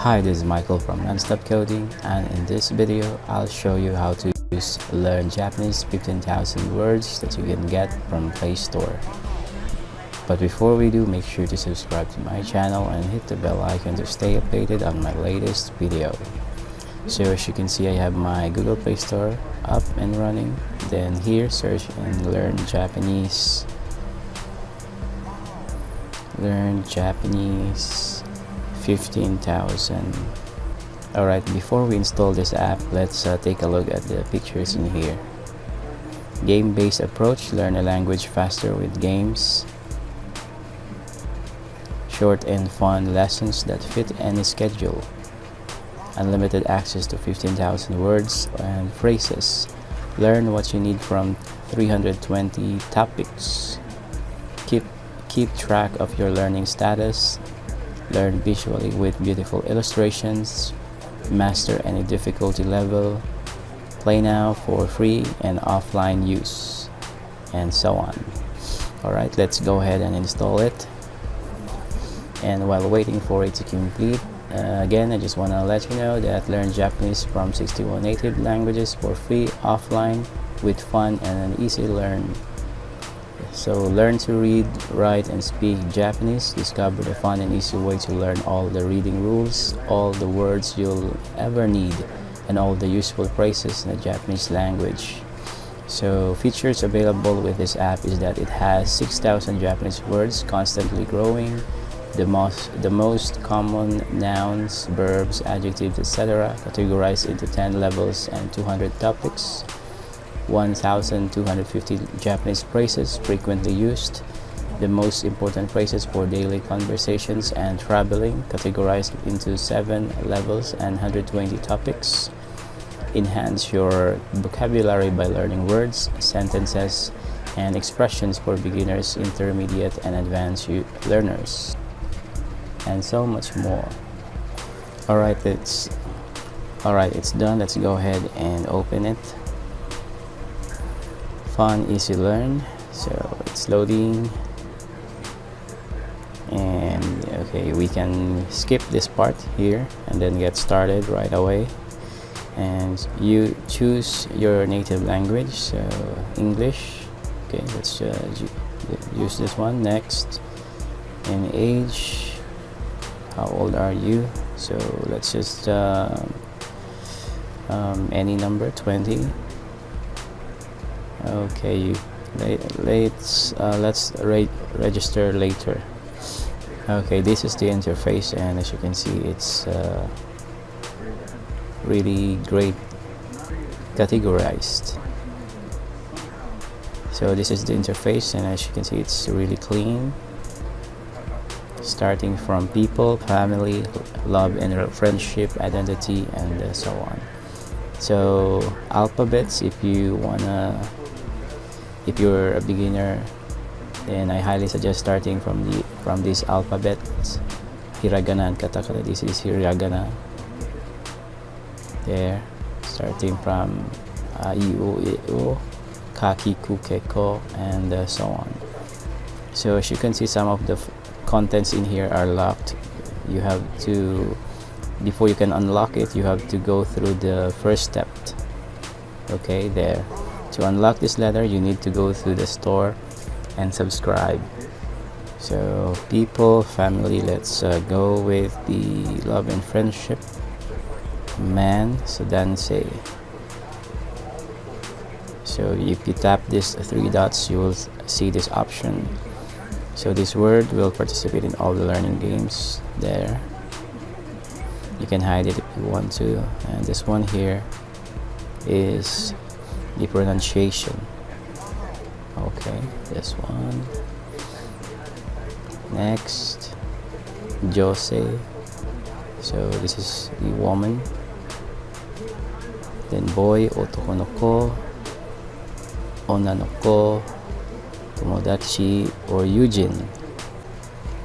Hi, this is Michael from Nonstop Coding, and in this video I'll show you how to learn Japanese 15,000 words that you can get from Play Store. But before we do, make sure to subscribe to my channel and hit the bell icon to stay updated on my latest video. So as you can see, I have my Google Play Store up and running. Then here, search and learn Japanese. Learn Japanese 15,000. Alright, before we install this app, let's take a look at the pictures in here. Game-based approach, learn a language faster with games. Short and fun lessons that fit any schedule. Unlimited access to 15,000 words and phrases. Learn what you need from 320 topics. Keep track of your learning status. Learn visually with beautiful illustrations. Master any difficulty level. Play now for free and offline use, and so on. Alright, let's go ahead and install it. And while waiting for it to complete, again, I just want to let you know that learn Japanese from 61 native languages for free offline with fun and an easy learn. So learn to read, write, and speak Japanese. Discover the fun and easy way to learn all the reading rules, all the words you'll ever need, and all the useful phrases in the Japanese language. So features available with this app is that it has 6,000 Japanese words, constantly growing. The most common nouns, verbs, adjectives, etc. categorized into 10 levels and 200 topics. 1,250 Japanese phrases frequently used. The most important phrases for daily conversations and traveling, categorized into 7 levels and 120 topics. Enhance your vocabulary by learning words, sentences, and expressions for beginners, intermediate, and advanced learners, and so much more. Alright, it's done. Let's go ahead and open it. FunEasyLearn. So it's loading, and okay, we can skip this part here and then get started right away. And you choose your native language, so English. Okay, let's use this one. Next, and age. How old are you? So let's just any number, 20. Okay, let's register later. Okay, this is the interface, and as you can see, it's really great categorized. So this is the interface, and as you can see, it's really clean, starting from people, family, love and friendship, identity, and so on. So alphabets, if you're a beginner, then I highly suggest starting from these alphabets, hiragana and katakana. This is hiragana. There, starting from iu, kaki, ku, keko, and so on. So as you can see, some of the contents in here are locked. You have to, before you can unlock it, you have to go through the first step. Okay, there. To unlock this letter, you need to go through the store and subscribe. So people, family, let's go with the love and friendship. Man, so Sensei. So if you tap these 3 dots, you will see this option. So this word will participate in all the learning games there. You can hide it if you want to. And this one here is the pronunciation. Okay, this one. Next, Jose. So this is the woman. Then boy, otoko no ko, onna no ko, tomodachi, or Eugene.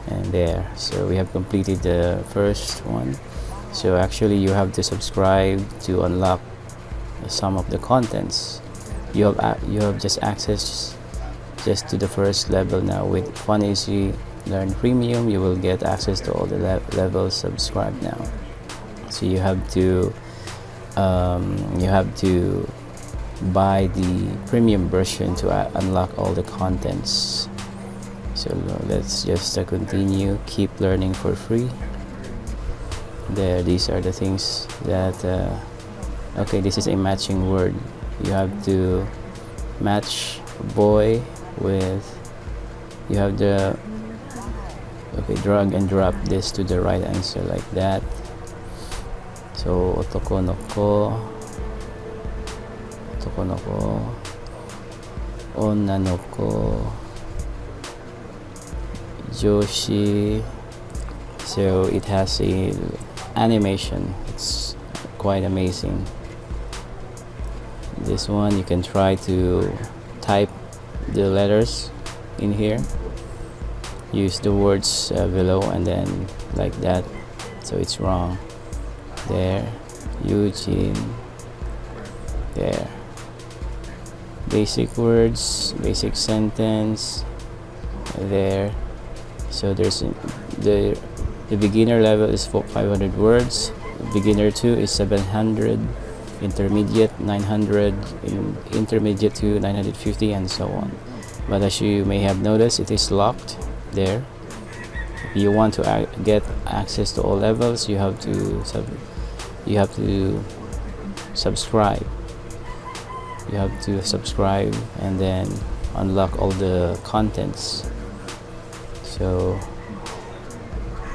And there. So we have completed the first one. So actually you have to subscribe to unlock some of the contents. You have just access just to the first level now. With FunEasyLearn Premium, you will get access to all the levels. Subscribe now. So you have to buy the premium version to unlock all the contents. So let's just continue. Keep learning for free. There, these are the things that okay, this is a matching word. You have to match boy with, you have the, okay, drag and drop this to the right answer like that. So otoko no ko, onna no ko, joshi. So it has a animation. It's quite amazing. This one you can try to type the letters in here, use the words below, and then like that. So it's wrong. There, Eugene. There. Basic words, basic sentence. There. So there's the beginner level is 500 words. Beginner 2 is 700. Intermediate 900. Intermediate to 950, and so on. But as you may have noticed, it is locked there. If you want to get access to all levels, you have to subscribe. You have to subscribe and then unlock all the contents. So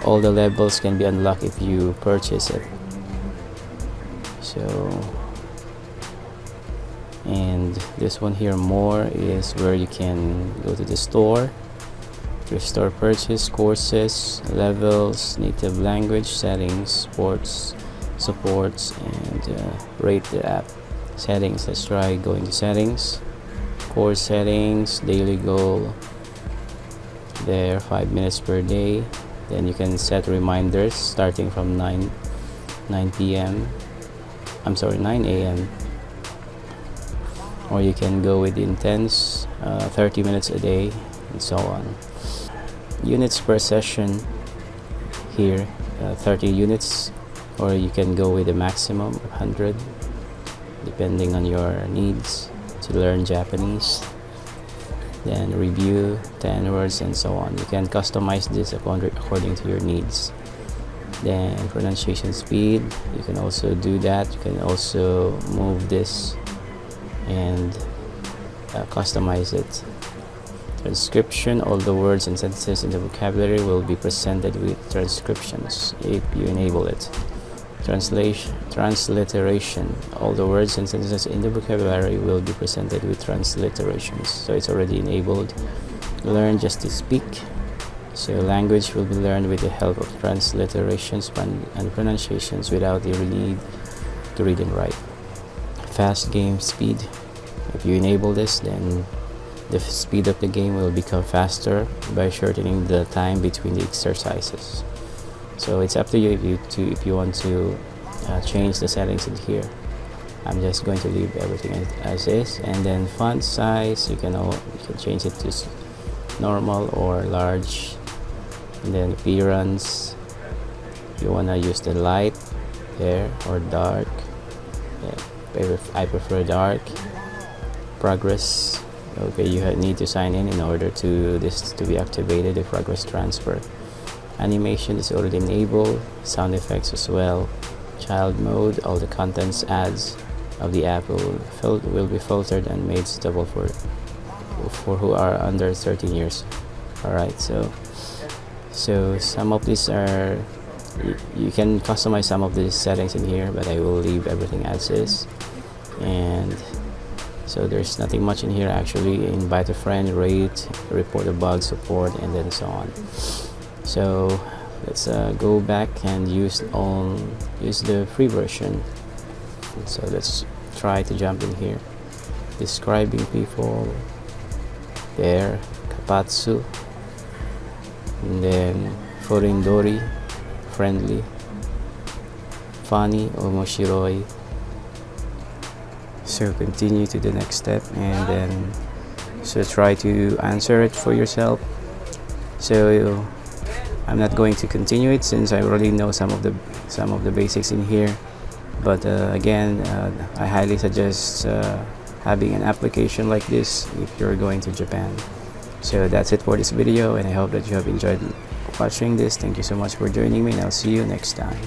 all the levels can be unlocked if you purchase it. So, and this one here, more, is where you can go to the store, restore purchase, courses, levels, native language, settings, sports, supports, and rate the app. Settings, let's try going to settings, course settings, daily goal. There, 5 minutes per day. Then you can set reminders starting from 9 p.m. 9 a.m. Or you can go with intense, 30 minutes a day, and so on. Units per session here, 30 units, or you can go with a maximum of 100, depending on your needs to learn Japanese. Then review 10 words, and so on. You can customize this according to your needs. Then pronunciation speed, you can also do that. You can also move this and customize it. Transcription, all the words and sentences in the vocabulary will be presented with transcriptions if you enable it. Transliteration, all the words and sentences in the vocabulary will be presented with transliterations. So it's already enabled. Learn just to speak. So language will be learned with the help of transliterations and pronunciations without the need to read and write. Fast game speed, if you enable this, then the speed of the game will become faster by shortening the time between the exercises. So it's up to you if you want to change the settings in here. I'm just going to leave everything as is. And then font size, you can change it to normal or large. And then appearance, you want to use the light there or dark. I prefer dark. Progress, okay, you need to sign in order to this to be activated, the progress transfer. Animation is already enabled. Sound effects as well. Child mode, all the contents ads of the app will be filtered and made suitable for who are under 13 years. Alright, so some of these are, you can customize some of these settings in here, but I will leave everything as is. And so there's nothing much in here actually. Invite a friend, rate, report a bug, support, and then so on. So let's go back and use the free version. So let's try to jump in here. Describing people, there, kapatsu, and then forindori, friendly, funny, omoshiroi. So continue to the next step, and then try to answer it for yourself. So I'm not going to continue it since I already know some of the basics in here. But again, I highly suggest having an application like this if you're going to Japan. So that's it for this video, and I hope that you have enjoyed watching this. Thank you so much for joining me, and I'll see you next time.